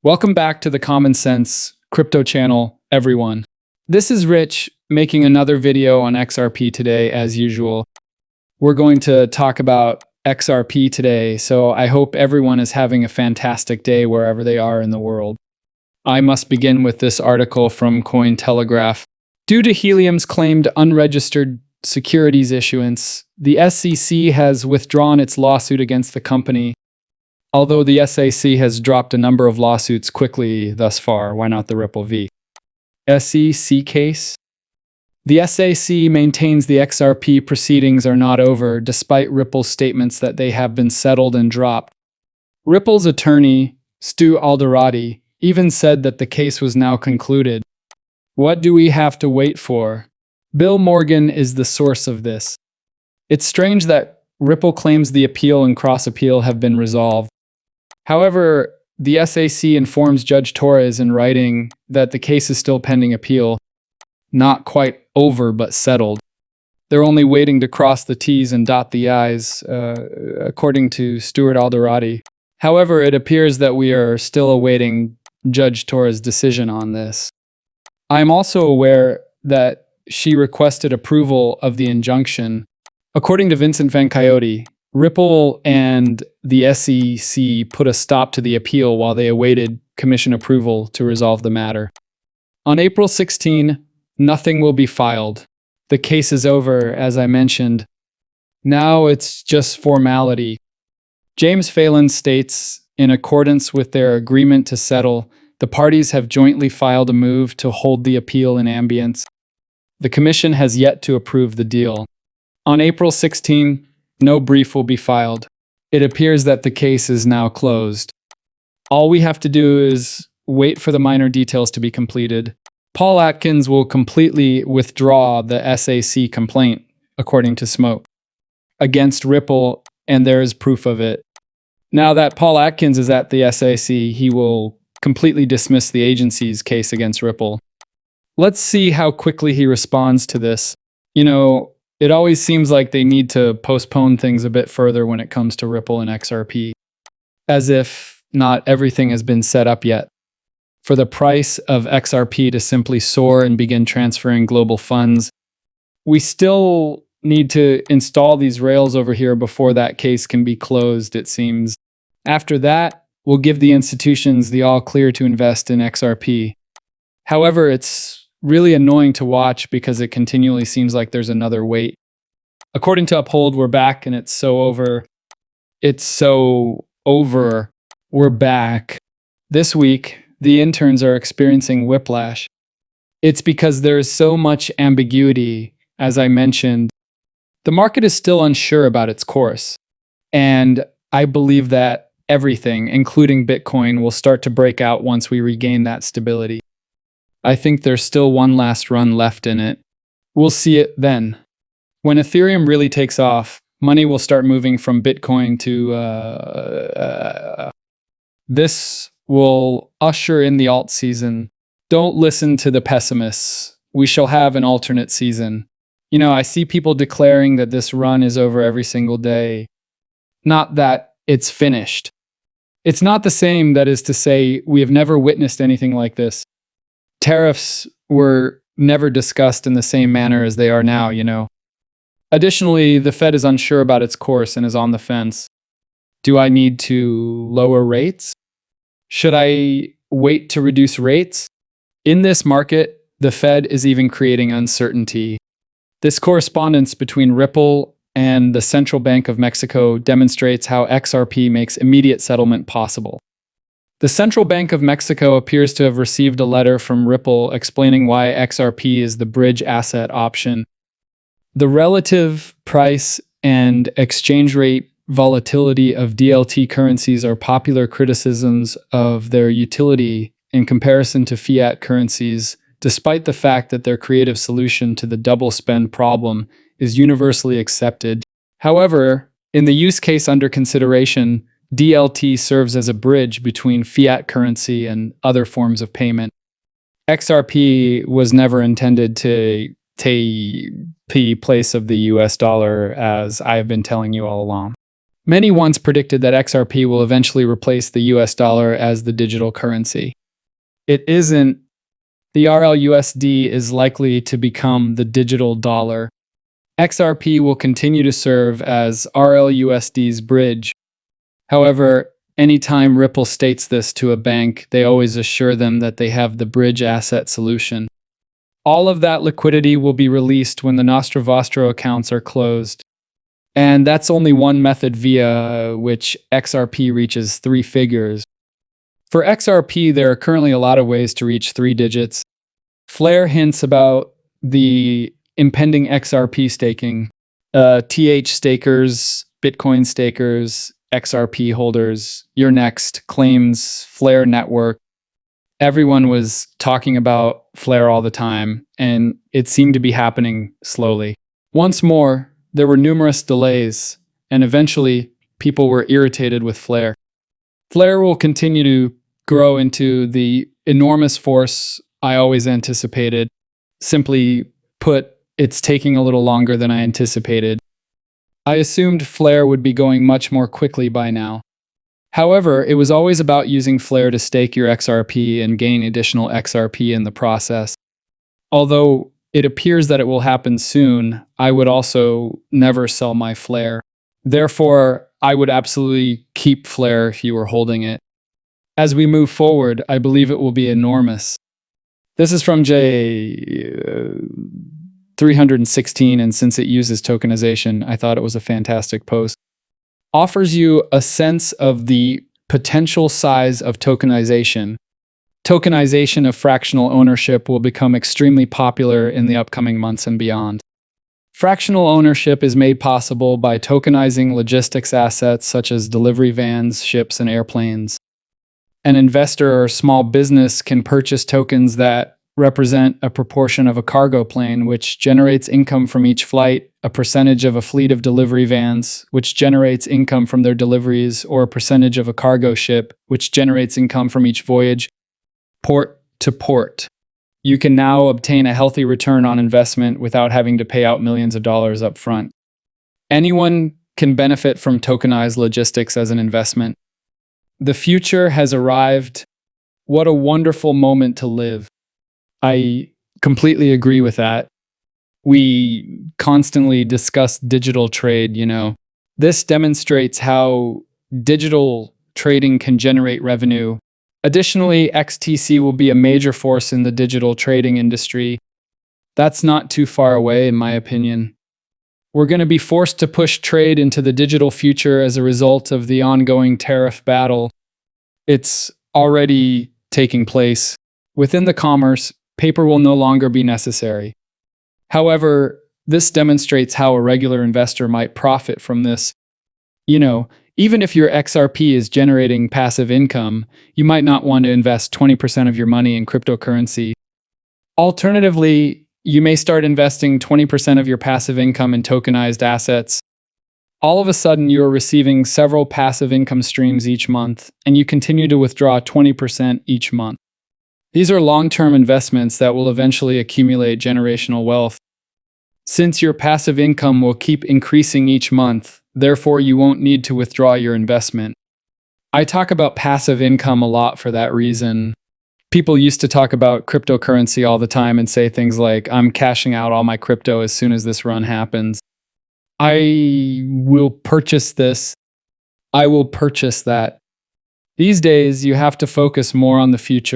Welcome back to the Common Sense Crypto channel, everyone. This is Rich making another video on XRP today, as usual. We're going to talk about XRP today, so I hope everyone is having a fantastic day wherever they are in the world. I must begin with this article from Cointelegraph. Due to Helium's claimed unregistered securities issuance, the SEC has withdrawn its lawsuit against the company. Although the SEC has dropped a number of lawsuits quickly thus far, why not the Ripple v. SEC case? The SEC maintains the XRP proceedings are not over, despite Ripple's statements that they have been settled and dropped. Ripple's attorney, Stu Alderati, even said that the case was now concluded. What do we have to wait for? Bill Morgan is the source of this. It's strange that Ripple claims the appeal and cross-appeal have been resolved. However, the SEC informs Judge Torres in writing that the case is still pending appeal, not quite over but settled. They're only waiting to cross the T's and dot the I's, according to Stuart Alderati. However, it appears that we are still awaiting Judge Torres' decision on this. I'm also aware that she requested approval of the injunction. According to Vincent Van Coyote, Ripple and the SEC put a stop to the appeal while they awaited commission approval to resolve the matter. On April 16, nothing will be filed. The case is over, as I mentioned. Now it's just formality. James Phelan states, in accordance with their agreement to settle, the parties have jointly filed a move to hold the appeal in abeyance. The commission has yet to approve the deal. On April 16, no brief will be filed. It appears that the case is now closed. All we have to do is wait for the minor details to be completed. Paul Atkins will completely withdraw the SEC complaint, according to Smoke, against Ripple, and there is proof of it. Now that Paul Atkins is at the SEC, he will completely dismiss the agency's case against Ripple. Let's see how quickly he responds to this. It always seems like they need to postpone things a bit further when it comes to Ripple and XRP, as if not everything has been set up yet. For the price of XRP to simply soar and begin transferring global funds, we still need to install these rails over here before that case can be closed, it seems. After that, we'll give the institutions the all clear to invest in XRP. However, it's really annoying to watch because it continually seems like there's another wait. According to Uphold, we're back and it's so over. It's so over. We're back. This week, the interns are experiencing whiplash. It's because there is so much ambiguity, as I mentioned. The market is still unsure about its course. And I believe that everything, including Bitcoin, will start to break out once we regain that stability. I think there's still one last run left in it. We'll see it then. When Ethereum really takes off, money will start moving from Bitcoin to... This will usher in the alt season. Don't listen to the pessimists. We shall have an alternate season. I see people declaring that this run is over every single day. Not that it's finished. It's not the same, that is to say, we have never witnessed anything like this. Tariffs were never discussed in the same manner as they are now, Additionally, the Fed is unsure about its course and is on the fence. Do I need to lower rates? Should I wait to reduce rates? In this market, the Fed is even creating uncertainty. This correspondence between Ripple and the Central Bank of Mexico demonstrates how XRP makes immediate settlement possible. The Central Bank of Mexico appears to have received a letter from Ripple explaining why XRP is the bridge asset option. The relative price and exchange rate volatility of DLT currencies are popular criticisms of their utility in comparison to fiat currencies, despite the fact that their creative solution to the double spend problem is universally accepted. However, in the use case under consideration, DLT serves as a bridge between fiat currency and other forms of payment. XRP was never intended to take the place of the US dollar, as I have been telling you all along. Many once predicted that XRP will eventually replace the US dollar as the digital currency. It isn't. The RLUSD is likely to become the digital dollar. XRP will continue to serve as RLUSD's bridge. However, anytime Ripple states this to a bank, they always assure them that they have the bridge asset solution. All of that liquidity will be released when the Nostra Vostro accounts are closed. And that's only one method via which XRP reaches 3 figures. For XRP, there are currently a lot of ways to reach 3 digits. Flare hints about the impending XRP staking. TH stakers, Bitcoin stakers, XRP holders, you're next, claims Flare network. Everyone was talking about Flare all the time, and it seemed to be happening slowly. Once more, there were numerous delays, and eventually, people were irritated with Flare. Flare will continue to grow into the enormous force I always anticipated. Simply put, it's taking a little longer than I anticipated. I assumed Flare would be going much more quickly by now. However, it was always about using Flare to stake your XRP and gain additional XRP in the process. Although it appears that it will happen soon, I would also never sell my Flare. Therefore, I would absolutely keep Flare if you were holding it. As we move forward, I believe it will be enormous. This is from J316, and since it uses tokenization, I thought it was a fantastic post. Offers you a sense of the potential size of tokenization. Tokenization of fractional ownership will become extremely popular in the upcoming months and beyond. Fractional ownership is made possible by tokenizing logistics assets such as delivery vans, ships, and airplanes. An investor or small business can purchase tokens that represent a proportion of a cargo plane, which generates income from each flight, a percentage of a fleet of delivery vans, which generates income from their deliveries, or a percentage of a cargo ship, which generates income from each voyage, port to port. You can now obtain a healthy return on investment without having to pay out millions of dollars up front. Anyone can benefit from tokenized logistics as an investment. The future has arrived. What a wonderful moment to live. I completely agree with that. We constantly discuss digital trade, This demonstrates how digital trading can generate revenue. Additionally, XTC will be a major force in the digital trading industry. That's not too far away, in my opinion. We're going to be forced to push trade into the digital future as a result of the ongoing tariff battle. It's already taking place. Within the commerce, paper will no longer be necessary. However, this demonstrates how a regular investor might profit from this. Even if your XRP is generating passive income, you might not want to invest 20% of your money in cryptocurrency. Alternatively, you may start investing 20% of your passive income in tokenized assets. All of a sudden, you are receiving several passive income streams each month, and you continue to withdraw 20% each month. These are long-term investments that will eventually accumulate generational wealth. Since your passive income will keep increasing each month, therefore you won't need to withdraw your investment. I talk about passive income a lot for that reason. People used to talk about cryptocurrency all the time and say things like, I'm cashing out all my crypto as soon as this run happens. I will purchase this. I will purchase that. These days, you have to focus more on the future.